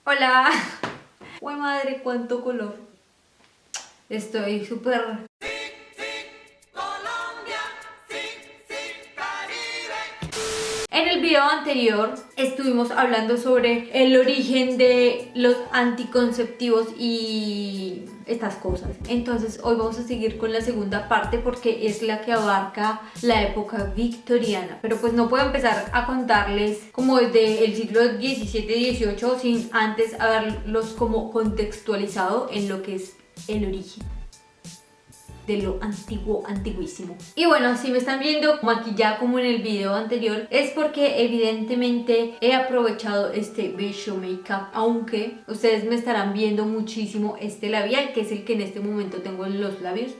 Hola. Uy, madre, cuánto color. Estoy súper... En el video anterior estuvimos hablando sobre el origen de los anticonceptivos y estas cosas. Entonces hoy vamos a seguir con la segunda parte porque es la que abarca la época victoriana. Pero pues no puedo empezar a contarles como desde el siglo XVII-XVIII sin antes haberlos como contextualizado en lo que es el origen de lo antiguo, antiguísimo. Y bueno, si me están viendo maquillada como en el video anterior, es porque evidentemente he aprovechado este bello makeup, aunque ustedes me estarán viendo muchísimo este labial, que es el que en este momento tengo en los labios.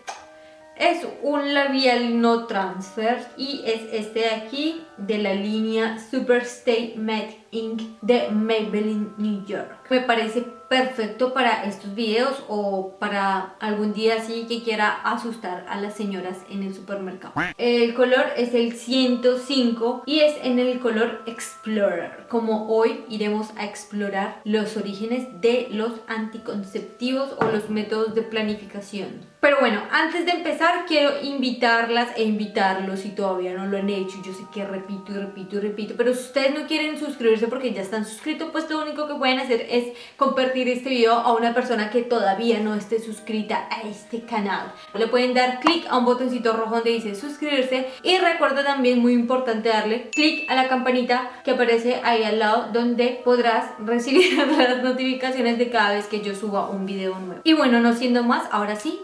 Es un labial no transfer y es este de aquí, de la línea Super Stay Matte Ink de Maybelline New York. Me parece perfecto para estos videos o para algún día así que quiera asustar a las señoras en el supermercado. El color es el 105 y es en el color Explorer. Como hoy iremos a explorar los orígenes de los anticonceptivos o los métodos de planificación. Pero bueno, antes de empezar quiero invitarlas e invitarlos si todavía no lo han hecho. Yo sé que repito y repito y repito, pero si ustedes no quieren suscribirse porque ya están suscritos, pues lo único que pueden hacer es compartir este video a una persona que todavía no esté suscrita a este canal. Le pueden dar clic a un botoncito rojo donde dice suscribirse y recuerda también, muy importante, darle clic a la campanita que aparece ahí al lado, donde podrás recibir las notificaciones de cada vez que yo suba un video nuevo. Y bueno, no siendo más, ahora sí,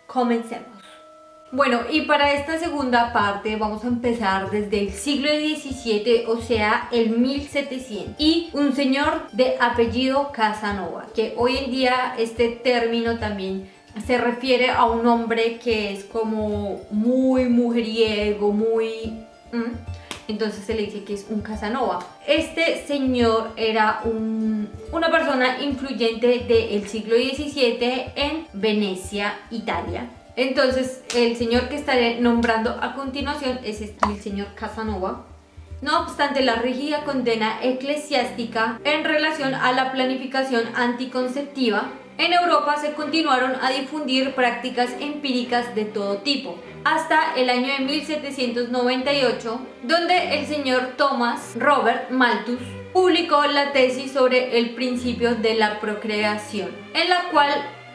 comencemos. Bueno, y para esta segunda parte vamos a empezar desde el siglo XVII, o sea, el 1700. Y un señor de apellido Casanova, que hoy en día este término también se refiere a un hombre que es como muy mujeriego, muy... Entonces se le dice que es un Casanova. Este señor era una persona influyente del siglo XVII en Venecia, Italia. Entonces el señor que estaré nombrando a continuación es el señor Casanova. No obstante la rígida condena eclesiástica en relación a la planificación anticonceptiva, en Europa se continuaron a difundir prácticas empíricas de todo tipo, hasta el año de 1798, donde el señor Thomas Robert Malthus publicó la tesis sobre el principio de la procreación, en la cual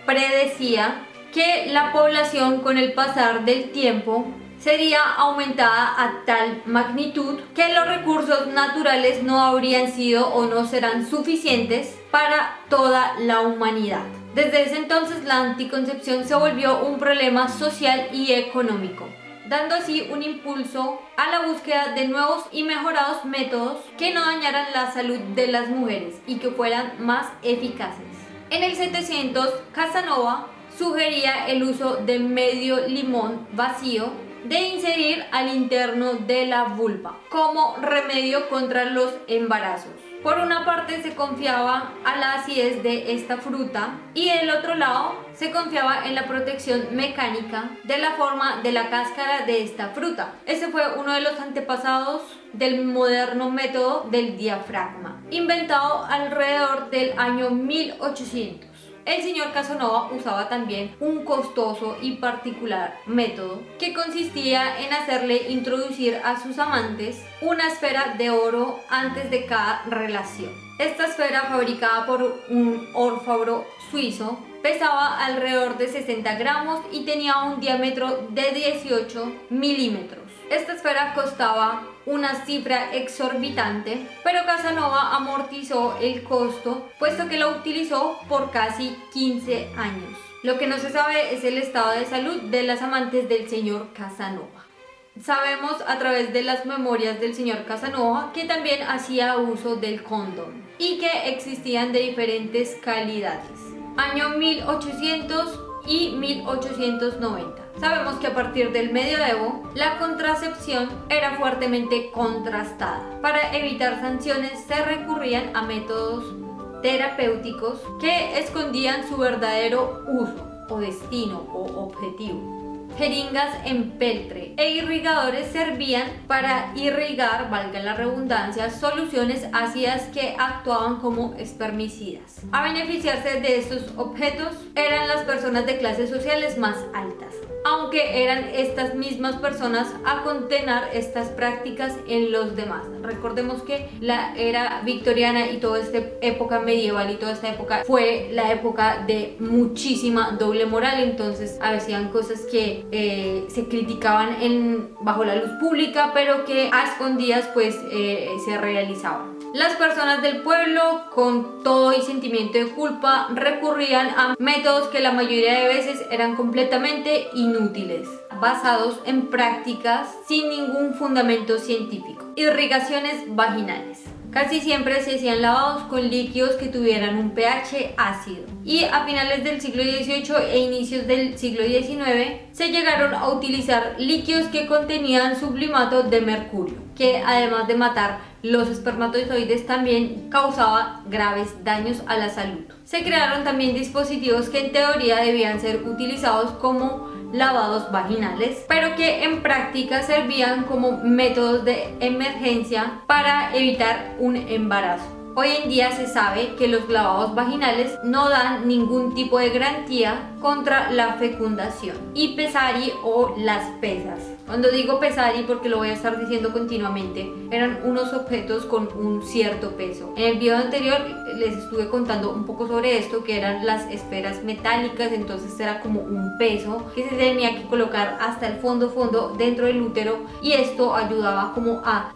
predecía que la población con el pasar del tiempo sería aumentada a tal magnitud que los recursos naturales no habrían sido o no serán suficientes para toda la humanidad. Desde ese entonces la anticoncepción se volvió un problema social y económico, dando así un impulso a la búsqueda de nuevos y mejorados métodos que no dañaran la salud de las mujeres y que fueran más eficaces. En el 700, Casanova sugería el uso de medio limón vacío de inserir al interno de la vulva como remedio contra los embarazos. Por una parte se confiaba a la acidez de esta fruta y del otro lado se confiaba en la protección mecánica de la forma de la cáscara de esta fruta. Ese fue uno de los antepasados del moderno método del diafragma, inventado alrededor del año 1800. El señor Casanova usaba también un costoso y particular método que consistía en hacerle introducir a sus amantes una esfera de oro antes de cada relación. Esta esfera, fabricada por un orfebro suizo, pesaba alrededor de 60 gramos y tenía un diámetro de 18 milímetros. Esta esfera costaba una cifra exorbitante, pero Casanova amortizó el costo puesto que la utilizó por casi 15 años. Lo que no se sabe es el estado de salud de las amantes del señor Casanova. Sabemos a través de las memorias del señor Casanova que también hacía uso del condón y que existían de diferentes calidades. Año 1800 y 1890. Sabemos que a partir del medioevo la contracepción era fuertemente contrastada. Para evitar sanciones se recurrían a métodos terapéuticos que escondían su verdadero uso o destino o objetivo. jeringas en peltre e irrigadores servían para irrigar, valga la redundancia, soluciones ácidas que actuaban como espermicidas. A beneficiarse de estos objetos eran las personas de clases sociales más altas, aunque eran estas mismas personas a condenar estas prácticas en los demás. Recordemos que la era victoriana y toda esta época medieval y toda esta época fue la época de muchísima doble moral, entonces hacían cosas que se criticaban bajo la luz pública, pero que a escondidas pues se realizaban. Las personas del pueblo, con todo y sentimiento de culpa, recurrían a métodos que la mayoría de veces eran completamente inútiles, basados en prácticas sin ningún fundamento científico. Irrigaciones vaginales. Casi siempre se hacían lavados con líquidos que tuvieran un pH ácido. Y a finales del siglo XVIII e inicios del siglo XIX se llegaron a utilizar líquidos que contenían sublimato de mercurio, que además de matar los espermatozoides también causaba graves daños a la salud. Se crearon también dispositivos que en teoría debían ser utilizados como lavados vaginales, pero que en práctica servían como métodos de emergencia para evitar un embarazo. Hoy en día se sabe que los lavados vaginales no dan ningún tipo de garantía contra la fecundación. Y Pessari o las pesas. Cuando digo Pessari, porque lo voy a estar diciendo continuamente, eran unos objetos con un cierto peso. En el video anterior les estuve contando un poco sobre esto, que eran las esferas metálicas, entonces era como un peso que se tenía que colocar hasta el fondo dentro del útero, y esto ayudaba como a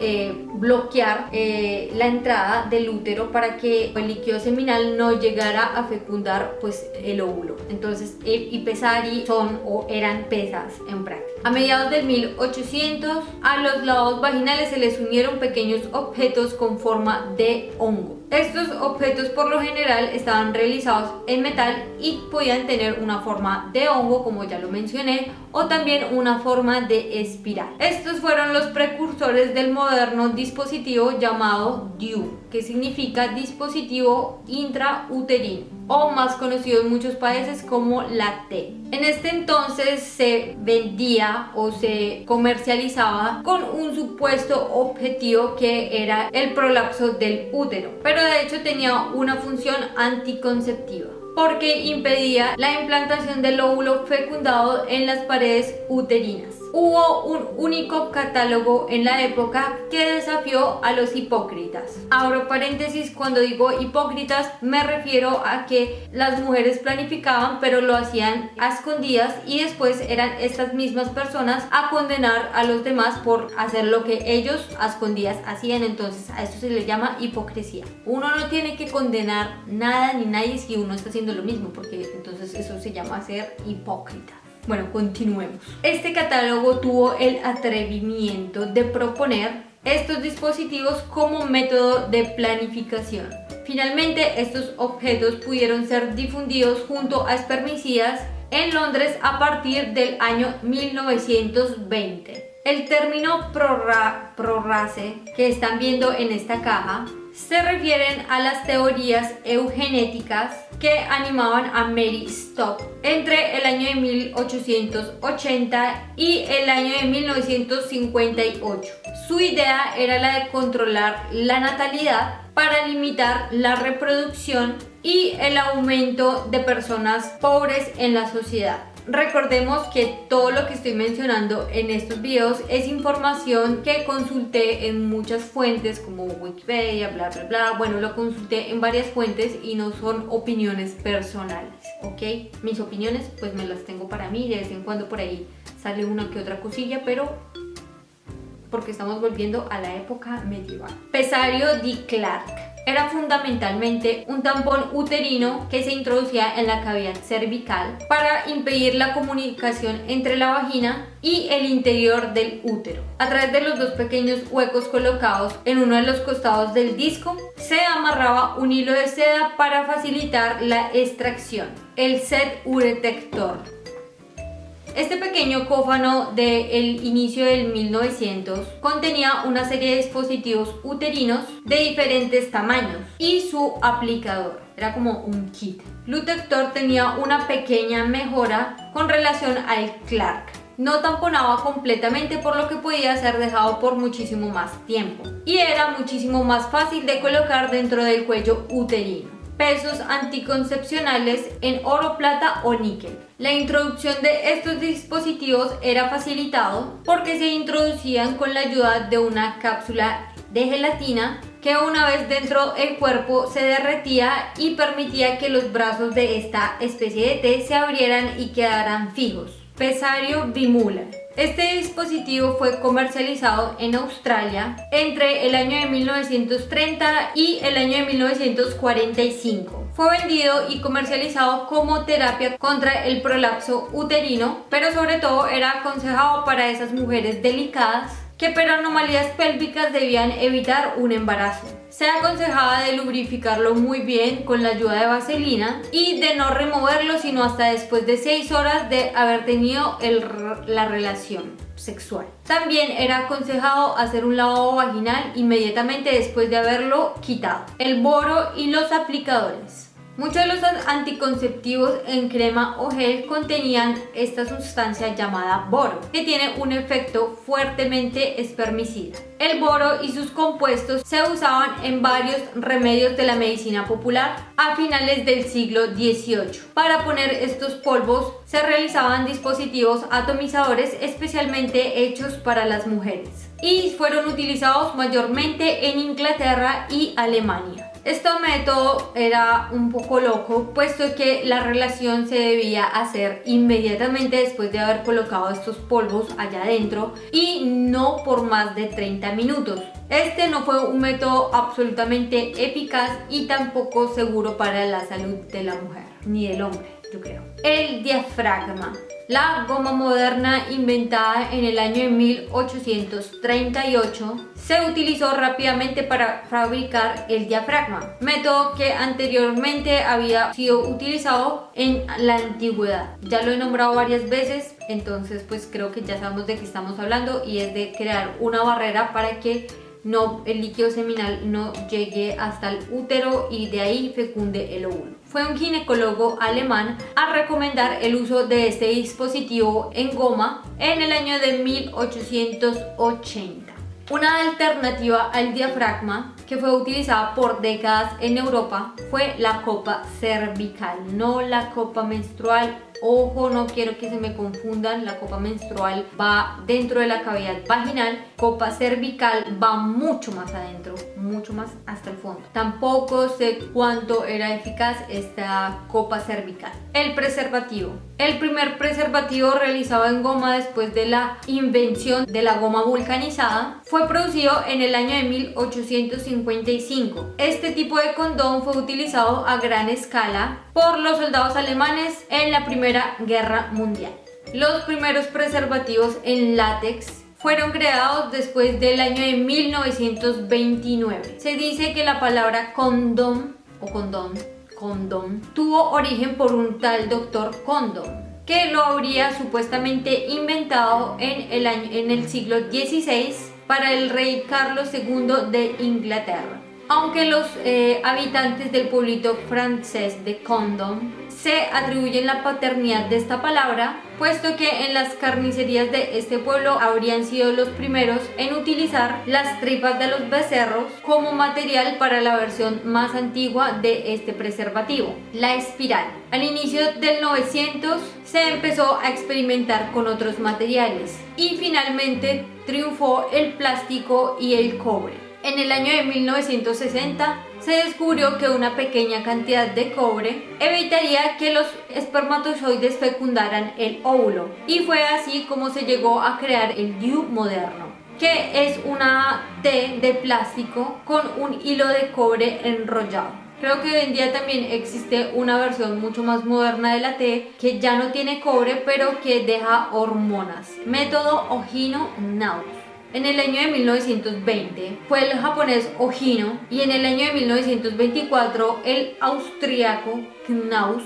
bloquear la entrada del útero para que el líquido seminal no llegara a fecundar pues el óvulo. Entonces y Pessari son o eran pesas en práctica. A mediados del 1800 a los lavados vaginales se les unieron pequeños objetos con forma de hongo. Estos objetos por lo general estaban realizados en metal y podían tener una forma de hongo, como ya lo mencioné, o también una forma de espiral. Estos fueron los precursores del moderno dispositivo llamado DIU, que significa dispositivo intrauterino, o más conocido en muchos países como la T. En este entonces se vendía o se comercializaba con un supuesto objetivo que era el prolapso del útero, pero de hecho tenía una función anticonceptiva, porque impedía la implantación del óvulo fecundado en las paredes uterinas. Hubo un único catálogo en la época que desafió a los hipócritas. Abro paréntesis, cuando digo hipócritas me refiero a que las mujeres planificaban pero lo hacían a escondidas, y después eran estas mismas personas a condenar a los demás por hacer lo que ellos a escondidas hacían. Entonces a esto se le llama hipocresía. Uno no tiene que condenar nada ni nadie si uno está haciendo lo mismo, porque entonces eso se llama ser hipócrita. Bueno, continuemos. Este catálogo tuvo el atrevimiento de proponer estos dispositivos como método de planificación. Finalmente, estos objetos pudieron ser difundidos junto a espermicidas en Londres a partir del año 1920. El término prorrace que están viendo en esta caja se refieren a las teorías eugenéticas que animaban a Mary Stock entre el año de 1880 y el año de 1958. Su idea era la de controlar la natalidad para limitar la reproducción y el aumento de personas pobres en la sociedad. Recordemos que todo lo que estoy mencionando en estos videos es información que consulté en muchas fuentes como Wikipedia, bla bla bla. Bueno, lo consulté en varias fuentes y no son opiniones personales, ¿ok? Mis opiniones pues me las tengo para mí, de vez en cuando por ahí sale una que otra cosilla, pero porque estamos volviendo a la época medieval. Pessario de Clark era fundamentalmente un tampón uterino que se introducía en la cavidad cervical para impedir la comunicación entre la vagina y el interior del útero. A través de los dos pequeños huecos colocados en uno de los costados del disco se amarraba un hilo de seda para facilitar la extracción, el set uretector. Este pequeño cófano del inicio del 1900 contenía una serie de dispositivos uterinos de diferentes tamaños y su aplicador. Era como un kit. El uretector tenía una pequeña mejora con relación al Clark. no tamponaba completamente, por lo que podía ser dejado por muchísimo más tiempo y era muchísimo más fácil de colocar dentro del cuello uterino. Pesos anticoncepcionales en oro, plata o níquel. La introducción de estos dispositivos era facilitado porque se introducían con la ayuda de una cápsula de gelatina que una vez dentro del cuerpo se derretía y permitía que los brazos de esta especie de T se abrieran y quedaran fijos. Pesario bimular. Este dispositivo fue comercializado en Australia entre el año de 1930 y el año de 1945. Fue vendido y comercializado como terapia contra el prolapso uterino, pero sobre todo era aconsejado para esas mujeres delicadas que por anomalías pélvicas debían evitar un embarazo. Se aconsejaba de lubrificarlo muy bien con la ayuda de vaselina y de no removerlo sino hasta después de 6 horas de haber tenido la relación sexual. También era aconsejado hacer un lavado vaginal inmediatamente después de haberlo quitado. El boro y los aplicadores. Muchos de los anticonceptivos en crema o gel contenían esta sustancia llamada boro, que tiene un efecto fuertemente espermicida. El boro y sus compuestos se usaban en varios remedios de la medicina popular a finales del siglo XVIII. Para poner estos polvos se realizaban dispositivos atomizadores especialmente hechos para las mujeres y fueron utilizados mayormente en Inglaterra y Alemania. Este método era un poco loco, puesto que la relación se debía hacer inmediatamente después de haber colocado estos polvos allá adentro y no por más de 30 minutos. Este no fue un método absolutamente eficaz y tampoco seguro para la salud de la mujer, ni del hombre, yo creo. El diafragma. La goma moderna, inventada en el año de 1838, se utilizó rápidamente para fabricar el diafragma, método que anteriormente había sido utilizado en la antigüedad. Ya lo he nombrado varias veces, entonces pues creo que ya sabemos de qué estamos hablando, y es de crear una barrera para que el líquido seminal no llegue hasta el útero y de ahí fecunde el óvulo. Fue un ginecólogo alemán a recomendar el uso de este dispositivo en goma en el año de 1880. Una alternativa al diafragma que fue utilizada por décadas en Europa fue la copa cervical, no la copa menstrual. Ojo, no quiero que se me confundan, la copa menstrual va dentro de la cavidad vaginal, copa cervical va mucho más adentro, mucho más hasta el fondo. Tampoco sé cuánto era eficaz esta copa cervical. El preservativo. El primer preservativo realizado en goma después de la invención de la goma vulcanizada fue producido en el año de 1855. Este tipo de condón fue utilizado a gran escala por los soldados alemanes en la Primera Guerra Mundial. Los primeros preservativos en látex fueron creados después del año de 1929. Se dice que la palabra condón o condón tuvo origen por un tal doctor Condon, que lo habría supuestamente inventado en el siglo XVI para el rey Carlos II de Inglaterra. Aunque los habitantes del pueblito francés de Condom se atribuyen la paternidad de esta palabra, puesto que en las carnicerías de este pueblo habrían sido los primeros en utilizar las tripas de los becerros como material para la versión más antigua de este preservativo, la espiral. Al inicio del 900 se empezó a experimentar con otros materiales y finalmente triunfó el plástico y el cobre. En el año de 1960 se descubrió que una pequeña cantidad de cobre evitaría que los espermatozoides fecundaran el óvulo, y fue así como se llegó a crear el DIU moderno, que es una T de plástico con un hilo de cobre enrollado. Creo que hoy en día también existe una versión mucho más moderna de la T que ya no tiene cobre pero que deja hormonas. Método Ogino-Knaus. En el año de 1920 fue el japonés Ogino y en el año de 1924 el austriaco Knaus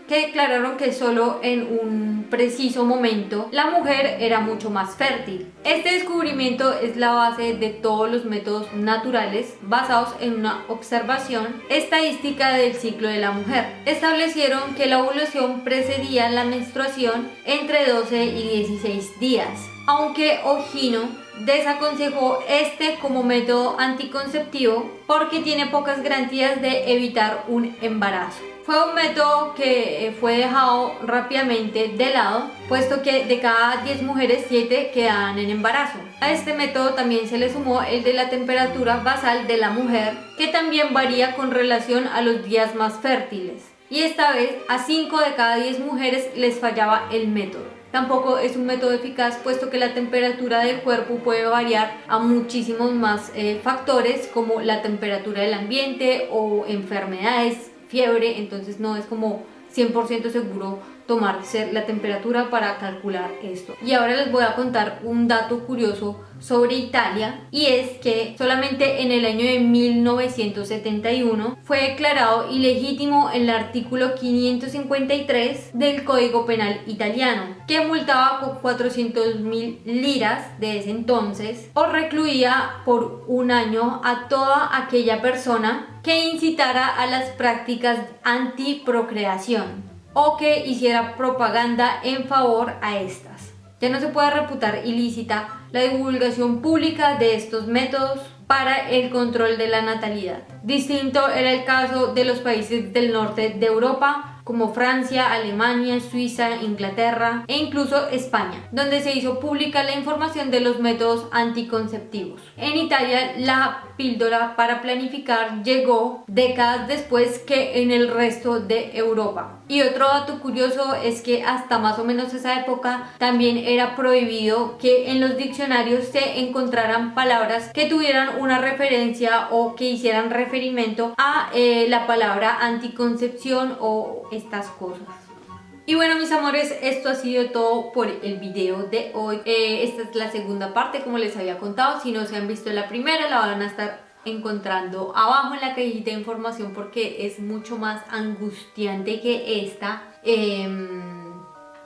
que declararon que solo en un preciso momento la mujer era mucho más fértil. Este descubrimiento es la base de todos los métodos naturales basados en una observación estadística del ciclo de la mujer. Establecieron que la ovulación precedía la menstruación entre 12 y 16 días, aunque Ogino desaconsejó este como método anticonceptivo porque tiene pocas garantías de evitar un embarazo. Fue un método que fue dejado rápidamente de lado, puesto que de cada 10 mujeres 7 quedaban en embarazo. A este método también se le sumó el de la temperatura basal de la mujer, que también varía con relación a los días más fértiles. Y esta vez a 5 de cada 10 mujeres les fallaba el método. Tampoco es un método eficaz, puesto que la temperatura del cuerpo puede variar a muchísimos más factores, como la temperatura del ambiente o enfermedades, fiebre. Entonces no es como 100% seguro tomarse la temperatura para calcular esto. Y ahora les voy a contar un dato curioso sobre Italia, y es que solamente en el año de 1971 fue declarado ilegítimo el artículo 553 del Código Penal italiano, que multaba con 400.000 liras de ese entonces o recluía por un año a toda aquella persona que incitara a las prácticas antiprocreación o que hiciera propaganda en favor a estas. Ya no se puede reputar ilícita la divulgación pública de estos métodos para el control de la natalidad. Distinto era el caso de los países del norte de Europa, como Francia, Alemania, Suiza, Inglaterra e incluso España, donde se hizo pública la información de los métodos anticonceptivos. En Italia, la píldora para planificar llegó décadas después que en el resto de Europa. Y otro dato curioso es que hasta más o menos esa época también era prohibido que en los diccionarios se encontraran palabras que tuvieran una referencia o que hicieran referimiento a la palabra anticoncepción o estas cosas. Y bueno, mis amores, esto ha sido todo por el video de hoy. Esta es la segunda parte, como les había contado. Si no se han visto la primera, la van a estar encontrando abajo en la cajita de información, porque es mucho más angustiante que esta.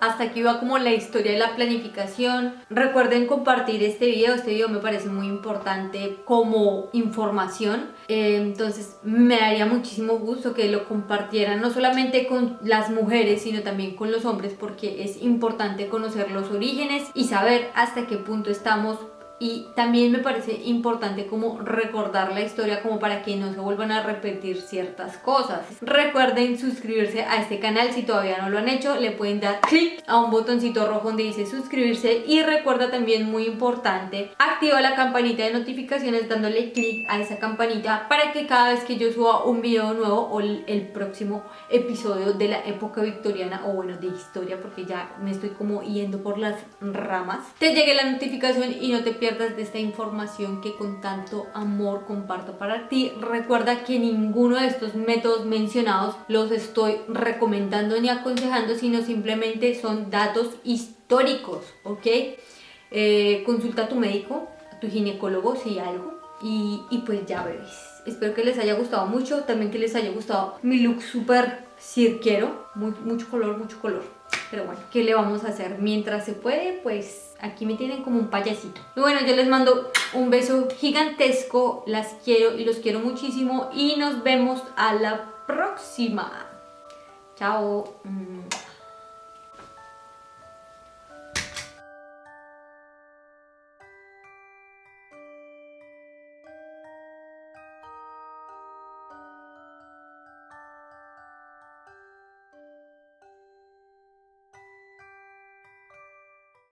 Hasta aquí va como la historia de la planificación. Recuerden compartir este video me parece muy importante como información. Entonces me daría muchísimo gusto que lo compartieran, no solamente con las mujeres, sino también con los hombres, porque es importante conocer los orígenes y saber hasta qué punto estamos. Y también me parece importante como recordar la historia, como para que no se vuelvan a repetir ciertas cosas. Recuerden suscribirse a este canal si todavía no lo han hecho. Le pueden dar clic a un botoncito rojo donde dice suscribirse. Y recuerda también, muy importante, activa la campanita de notificaciones dándole clic a esa campanita para que cada vez que yo suba un video nuevo o el próximo episodio de la época victoriana, o bueno, de historia, porque ya me estoy como yendo por las ramas, te llegue la notificación y no te pierdas de esta información que con tanto amor comparto para ti. Recuerda que ninguno de estos métodos mencionados los estoy recomendando ni aconsejando, sino simplemente son datos históricos, ¿ok? Consulta a tu médico, a tu ginecólogo si hay algo, y pues ya veréis. Espero que les haya gustado mucho, también que les haya gustado mi look súper cirquero, mucho color. Pero bueno, ¿qué le vamos a hacer? Mientras se puede, pues aquí me tienen como un payasito. Y bueno, yo les mando un beso gigantesco, las quiero y los quiero muchísimo, y nos vemos a la próxima. Chao.